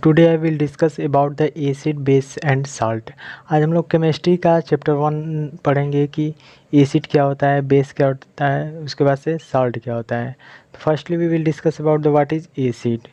Today I will discuss about the acid base and salt. आज हम लोग chemistry का चैप्टर 1 पढ़ेंगे कि एसिड क्या होता है, बेस क्या होता है, उसके बाद से साल्ट क्या होता है। तो firstly we will discuss about the what is acid.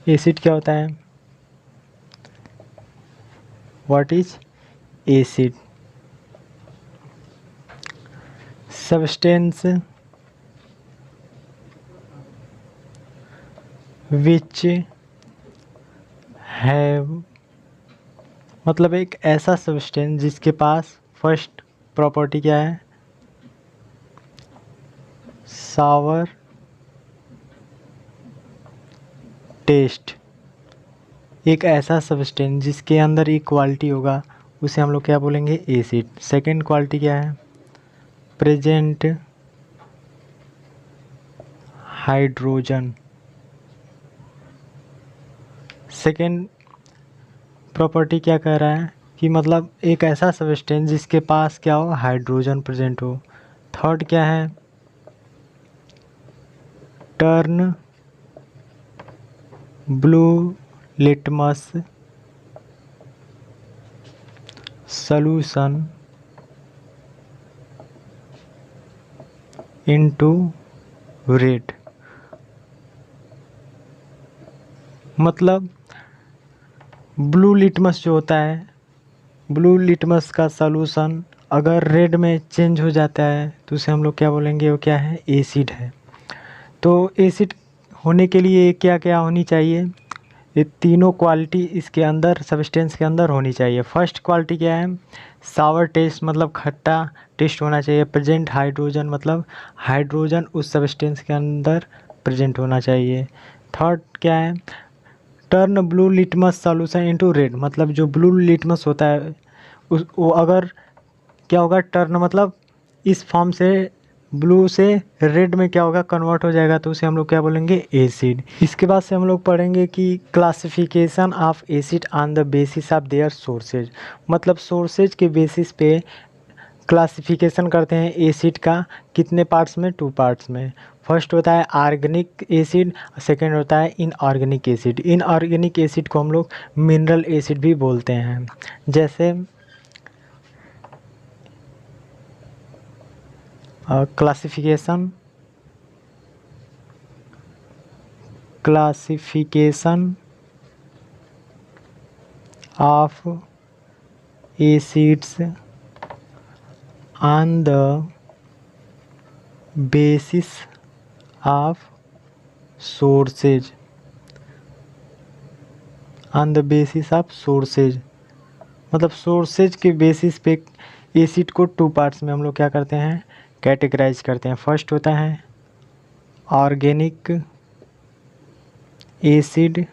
Acid क्या होता है? What is acid? Substance which have, मतलब एक ऐसा सब्सटेंस जिसके पास फर्स्ट प्रॉपर्टी क्या है? सावर टेस्ट। एक ऐसा सब्सटेंस जिसके अंदर एक क्वालिटी होगा उसे हम लोग क्या बोलेंगे? एसिड। सेकंड क्वालिटी क्या है? Present hydrogen. सेकंड प्रॉपर्टी क्या कह रहा है कि मतलब एक ऐसा सब्सटेंस जिसके पास क्या हो? हाइड्रोजन प्रेजेंट हो। थर्ड क्या है? Turn blue litmus solution into red. मतलब ब्लू लिटमस जो होता है, ब्लू लिटमस का सॉल्यूशन अगर रेड में चेंज हो जाता है तो उसे हम लोग क्या बोलेंगे? वो क्या है? एसिड है। तो एसिड होने के लिए क्या क्या होनी चाहिए? ये तीनों क्वालिटी इसके अंदर, सब्सटेंस के अंदर होनी चाहिए। फर्स्ट क्वालिटी क्या है? सावर टेस्ट, मतलब खट्टा टेस्ट होना चाहिए। प्रेजेंट हाइड्रोजन, मतलब हाइड्रोजन उस सब्सटेंस के अंदर प्रेजेंट होना चाहिए। थर्ड क्या है? Turn blue litmus solution into red, मतलब जो ब्लू लिटमस होता है उस वो अगर क्या होगा? टर्न मतलब इस फॉर्म से ब्लू से रेड में क्या होगा? कन्वर्ट हो जाएगा, तो उसे हम लोग क्या बोलेंगे? एसिड। इसके बाद से हम लोग पढ़ेंगे कि classification of acid on the basis of their sources, मतलब सोर्सेज के बेसिस पे क्लासिफिकेशन करते हैं एसिड का। कितने पार्ट्स में? 2 पार्ट्स में। फर्स्ट होता है ऑर्गेनिक एसिड, सेकेंड होता है इनऑर्गेनिक एसिड। इनऑर्गेनिक एसिड को हम लोग मिनरल एसिड भी बोलते हैं। जैसे classification of acids on the basis of sources, on the basis of sources, मतलब सोर्सेज के बेसिस पे एसिड को 2 पार्ट्स में हम लोग क्या करते हैं? कैटेगराइज करते हैं। फर्स्ट होता है ऑर्गेनिक एसिड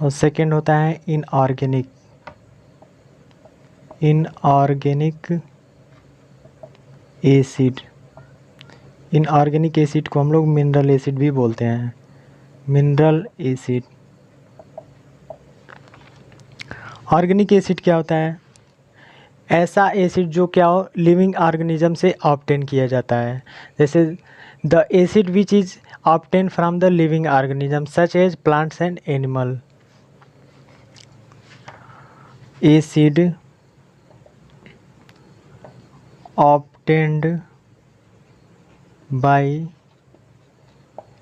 और सेकेंड होता है इनऑर्गेनिक एसिड। इनऑर्गेनिक एसिड को हम लोग मिनरल एसिड भी बोलते हैं। Mineral acid. ऑर्गेनिक एसिड क्या होता है? ऐसा एसिड जो क्या हो? लिविंग ऑर्गेनिज्म से ऑब्टेन किया जाता है। जैसे the acid which is obtain from the living organism such as plants and animal. Acid obtained by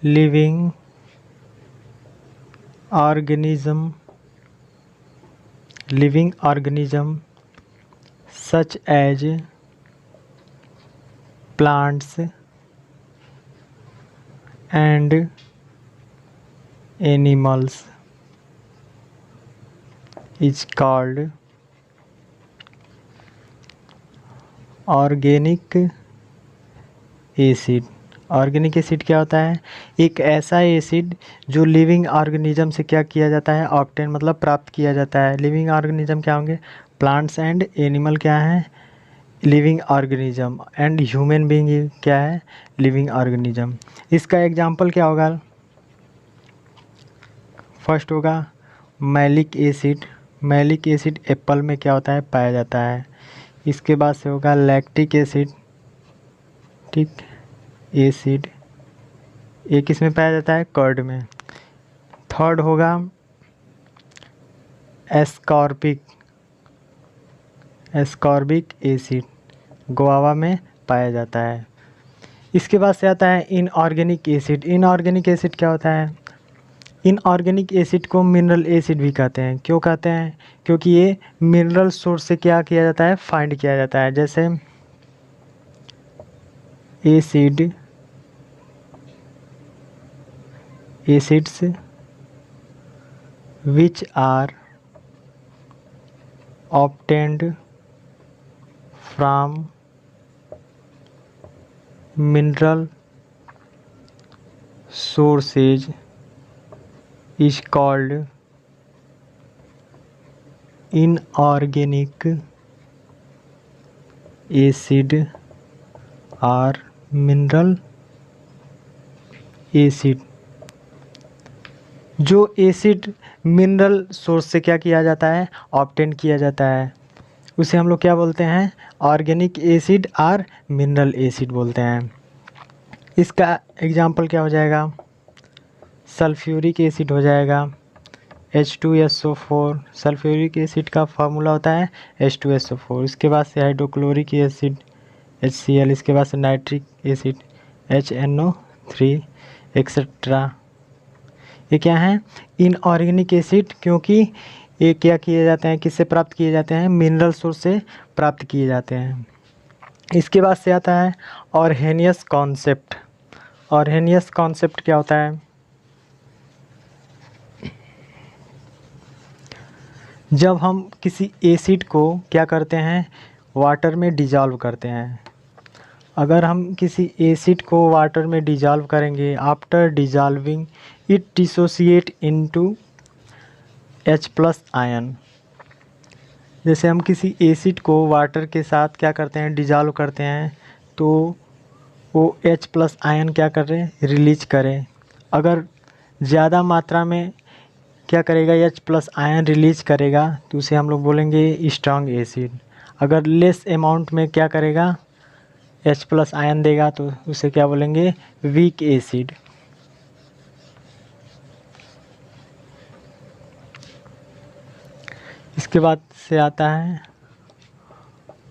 living organism such as plants and animals is called organic acid. Organic acid क्या होता है? एक ऐसा acid जो living organism से क्या किया जाता है? ऑब्टेन, मतलब प्राप्त किया जाता है। लिविंग ऑर्गेनिज्म क्या होंगे? प्लांट्स एंड एनिमल क्या है? Living organism. And human being क्या है? Living organism. इसका एग्जांपल क्या होगा? फर्स्ट होगा malic acid. Malic acid Apple में क्या होता है? पाया जाता है। इसके बाद से होगा लैक्टिक एसिड। ठीक, एसिड एक इसमें पाया जाता है कर्ड में। थर्ड होगा एस्कॉर्बिक एसिड, गुआवा में पाया जाता है। इसके बाद से आता है इनऑर्गेनिक एसिड। इनऑर्गेनिक एसिड क्या होता है? इनऑर्गेनिक एसिड को मिनरल एसिड भी कहते हैं। क्यों कहते हैं? क्योंकि ये मिनरल सोर्स से क्या किया जाता है? फाइंड किया जाता है। जैसे acids which are obtained from mineral sources is called inorganic acid or mineral acid। जो एसिड मिनरल सोर्स से क्या किया जाता है? ऑब्टेन किया जाता है, उसे हम लोग क्या बोलते हैं? ऑर्गेनिक एसिड और मिनरल एसिड बोलते हैं। इसका एग्जाम्पल क्या हो जाएगा? सल्फ्यूरिक एसिड हो जाएगा, H2SO4। सल्फ्यूरिक एसिड का फार्मूला होता है H2SO4। इसके बाद से हाइड्रोक्लोरिक एसिड HCl, इसके बाद से नाइट्रिक एसिड HNO3 एक्सेट्रा। ये क्या है? इनऑर्गेनिक एसिड, क्योंकि ये क्या किए जाते हैं? किससे प्राप्त किए जाते हैं? मिनरल सोर्स से प्राप्त किए जाते हैं। इसके बाद से आता है ऑर्हेनियस कॉन्सेप्ट। ऑर्हेनियस कॉन्सेप्ट क्या होता है? जब हम किसी एसिड को क्या करते हैं? वाटर में डिजॉल्व करते हैं। अगर हम किसी एसिड को वाटर में डिजॉल्व करेंगे, after dissolving it dissociate into H+ ion. जैसे हम किसी एसिड को वाटर के साथ क्या करते हैं? डिजॉल्व करते हैं, तो वो H+ आयन क्या कर रहे हैं? रिलीज करें। अगर ज़्यादा मात्रा में क्या करेगा? H+ आयन रिलीज करेगा, तो उसे हम लोग बोलेंगे स्ट्रॉन्ग एसिड। अगर लेस अमाउंट में क्या करेगा? H+ आयन देगा, तो उसे क्या बोलेंगे? Weak acid. इसके बाद से आता है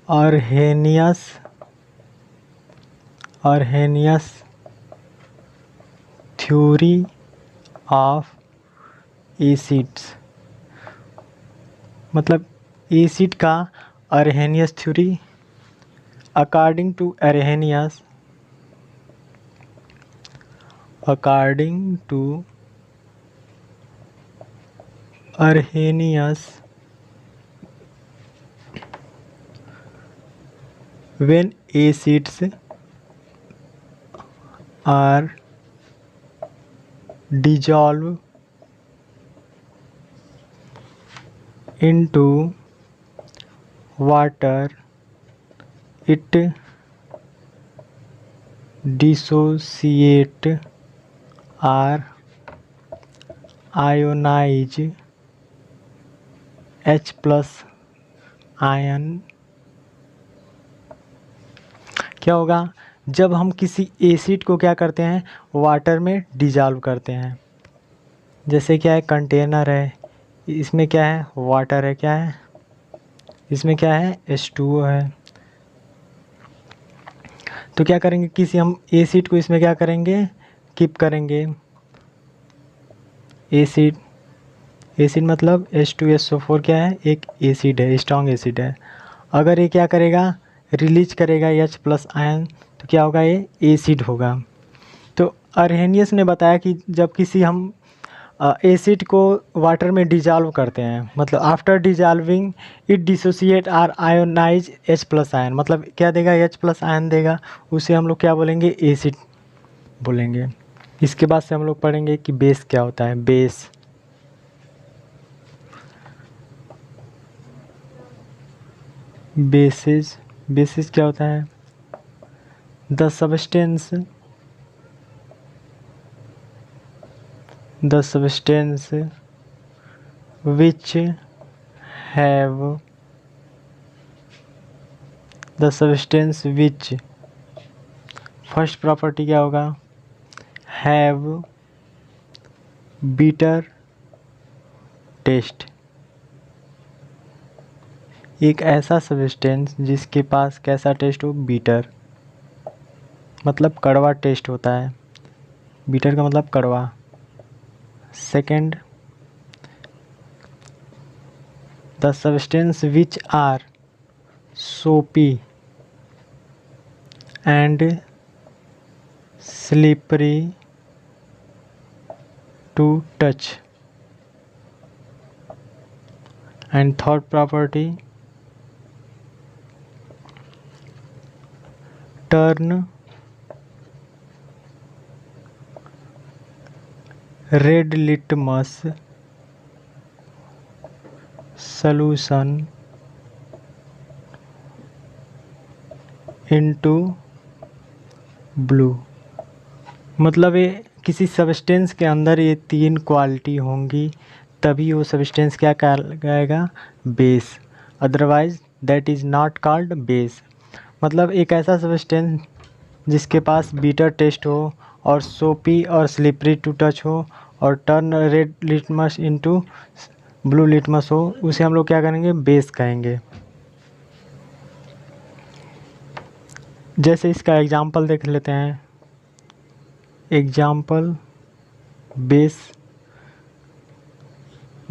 ऑर्हेनियस थ्योरी ऑफ एसिड्स। मतलब एसिड का Arrhenius theory. According to Arrhenius, when acids are dissolved into water, it dissociate or ionize H+ ion. क्या होगा? जब हम किसी एसिड को क्या करते हैं? वाटर में डिजॉल्व करते हैं। जैसे क्या है? कंटेनर है, इसमें क्या है? वाटर है। क्या है? इसमें क्या है? H2O है। तो क्या करेंगे? किसी हम एसिड को इसमें क्या करेंगे? कीप करेंगे। एसिड मतलब H2SO4 क्या है? एक एसिड है, स्ट्रॉन्ग एसिड है। अगर ये क्या करेगा? रिलीज करेगा H+ आयन, तो क्या होगा? ये एसिड होगा। तो अर्हेनियस ने बताया कि जब किसी हम एसिड को वाटर में डिजॉल्व करते हैं, मतलब after dissolving it dissociate or ionize H+ ion, मतलब क्या देगा? H+ आयन देगा। उसे हम लोग क्या बोलेंगे? एसिड बोलेंगे। इसके बाद से हम लोग पढ़ेंगे कि बेस क्या होता है। बेसिस क्या होता है? The substance which have first property क्या होगा? हैव बिटर टेस्ट, एक ऐसा सब्सटेंस जिसके पास कैसा टेस्ट हो, बीटर, मतलब कड़वा टेस्ट होता है, बीटर का मतलब कड़वा। Second, the substance which are soapy and slippery to touch. And third property, turn red litmus solution into blue. मतलब ये किसी सब्सटेंस के अंदर ये तीन क्वालिटी होंगी तभी वो सब्सटेंस क्या कहलाएगा, base, otherwise that is not called base. मतलब एक ऐसा सब्सटेंस जिसके पास बीटर टेस्ट हो और सोपी और स्लिपरी टू टच हो और turn red litmus into blue litmus हो, उसे हम लोग क्या करेंगे, बेस कहेंगे। जैसे इसका एग्जांपल देख लेते हैं। एग्जांपल बेस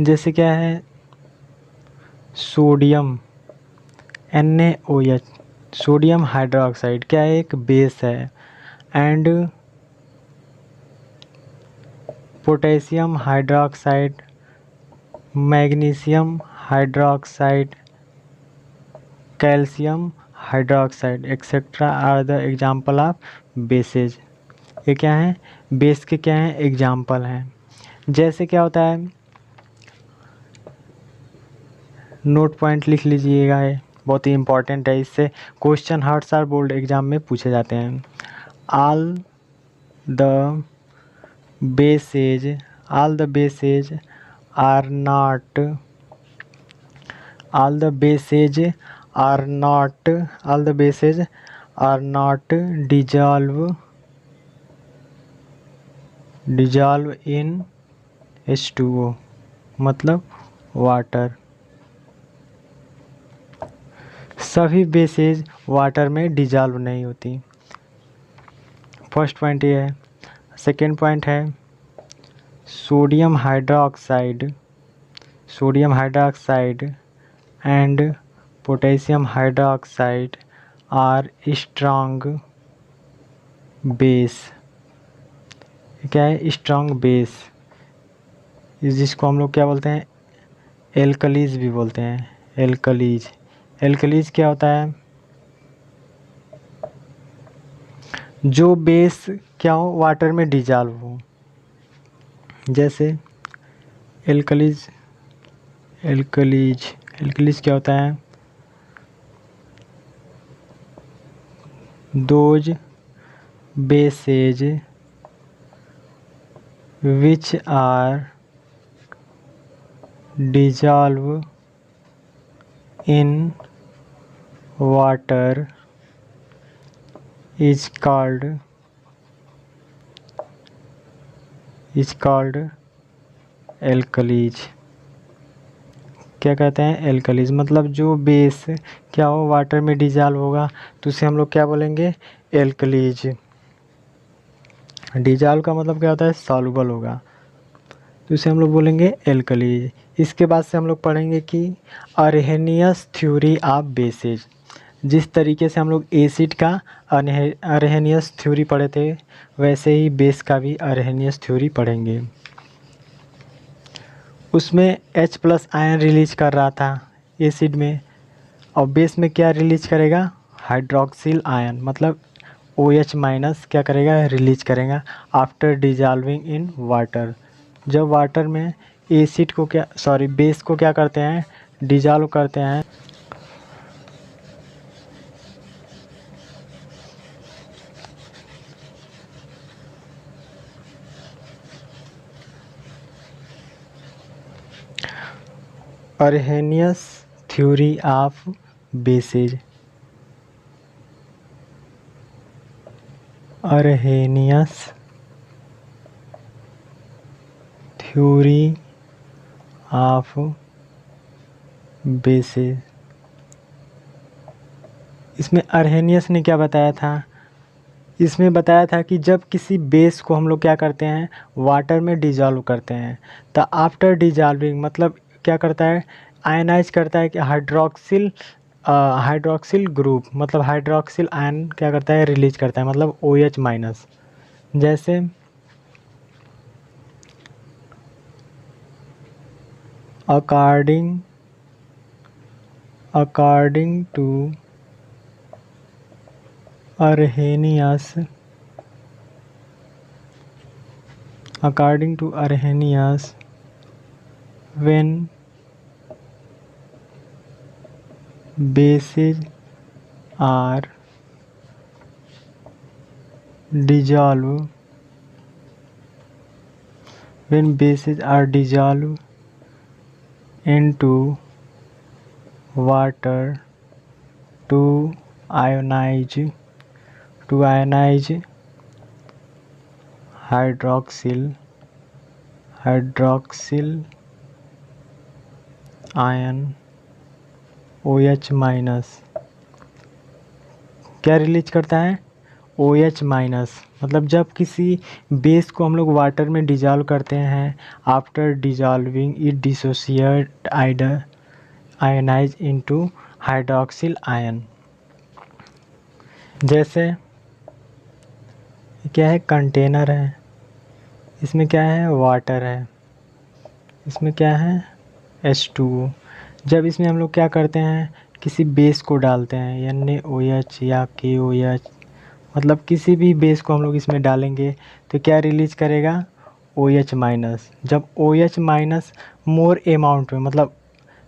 जैसे क्या है, सोडियम NaOH, सोडियम हाइड्रोक्साइड क्या है, एक बेस है। And potassium hydroxide, magnesium hydroxide, calcium hydroxide etcetera are the example of bases. ये क्या है, बेस के क्या हैं, एग्जाम्पल हैं। जैसे क्या होता है, नोट पॉइंट लिख लीजिएगा, ये बहुत ही इंपॉर्टेंट है, इससे क्वेश्चन हर साल बोर्ड एग्जाम में पूछे जाते हैं। All the bases, all the bases are not, all the bases are not, all the bases are not dissolve in H2O, मतलब वाटर। सभी बेसेज वाटर में डिजॉल्व नहीं होती। फर्स्ट पॉइंट ये है। सेकेंड पॉइंट है, sodium hydroxide, sodium hydroxide and potassium hydroxide are strong base। क्या है, स्ट्रॉन्ग बेस, जिसको हम लोग क्या बोलते हैं, एल्कलीज भी बोलते हैं, एल्कलीज। एल्कलीज क्या होता है, जो बेस क्या हो, वाटर में डिजॉल्व हो। जैसे एल्कलीज, एल्कलीज, एल्कलीज क्या होता है, those bases which are dissolve in water is called alkalis। क्या कहते हैं, एल्कलीज, मतलब जो बेस क्या हो, वाटर में डिजॉल्व होगा तो उसे हम लोग क्या बोलेंगे, एल्कलीज। डिजॉल्व का मतलब क्या होता है, सॉल्युबल होगा, तो इसे हम लोग बोलेंगे एल्कलीज। इसके बाद से हम लोग पढ़ेंगे कि अरहेनियस थ्योरी ऑफ बेसेज। जिस तरीके से हम लोग एसिड का अरहेनियस थ्योरी पढ़े थे, वैसे ही बेस का भी अरहेनियस थ्योरी पढ़ेंगे। उसमें H+ आयन रिलीज कर रहा था एसिड में, और बेस में क्या रिलीज करेगा, हाइड्रोक्सिल आयन, मतलब OH- क्या करेगा, रिलीज करेगा आफ्टर डिजॉल्विंग इन वाटर। जब वाटर में एसिड को क्या, सॉरी, बेस को क्या करते हैं, डिजॉल्व करते हैं। Arrhenius theory of bases, Arrhenius theory of bases. इसमें अर्हेनियस ने क्या बताया था? इसमें बताया था कि जब किसी बेस को हम लोग क्या करते हैं, वाटर में डिजॉल्व करते हैं, तो आफ्टर डिजॉल्विंग मतलब क्या करता है, आयनाइज करता है कि हाइड्रोक्सिल ग्रुप, मतलब हाइड्रोक्सिल आयन क्या करता है, रिलीज करता है, मतलब OH माइनस। जैसे according to Arrhenius, when bases are dissolved into water to ionize hydroxyl ion OH minus क्या रिलीज करता है, OH माइनस। मतलब जब किसी बेस को हम लोग वाटर में डिजॉल्व करते हैं, after dissolving it dissociate ionize into hydroxyl ion. जैसे क्या है, कंटेनर है, इसमें क्या है, वाटर है, इसमें क्या है, H2O। जब इसमें हम लोग क्या करते हैं, किसी बेस को डालते हैं, NaOH या KOH, मतलब किसी भी बेस को हम लोग इसमें डालेंगे तो क्या रिलीज करेगा, OH माइनस। जब OH माइनस मोर अमाउंट में, मतलब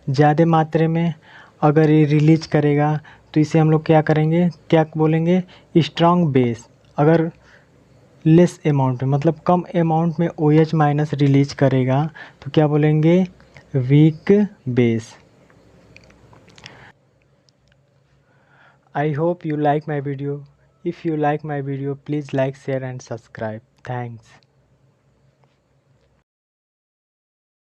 ज़्यादा मात्रा में अगर ये रिलीज करेगा तो इसे हम लोग क्या करेंगे, क्या बोलेंगे, स्ट्रॉन्ग बेस। अगर लेस अमाउंट में, मतलब कम अमाउंट में OH माइनस रिलीज करेगा तो क्या बोलेंगे, weak base. I hope you like my video. If you like my video, please like, share and subscribe. Thanks.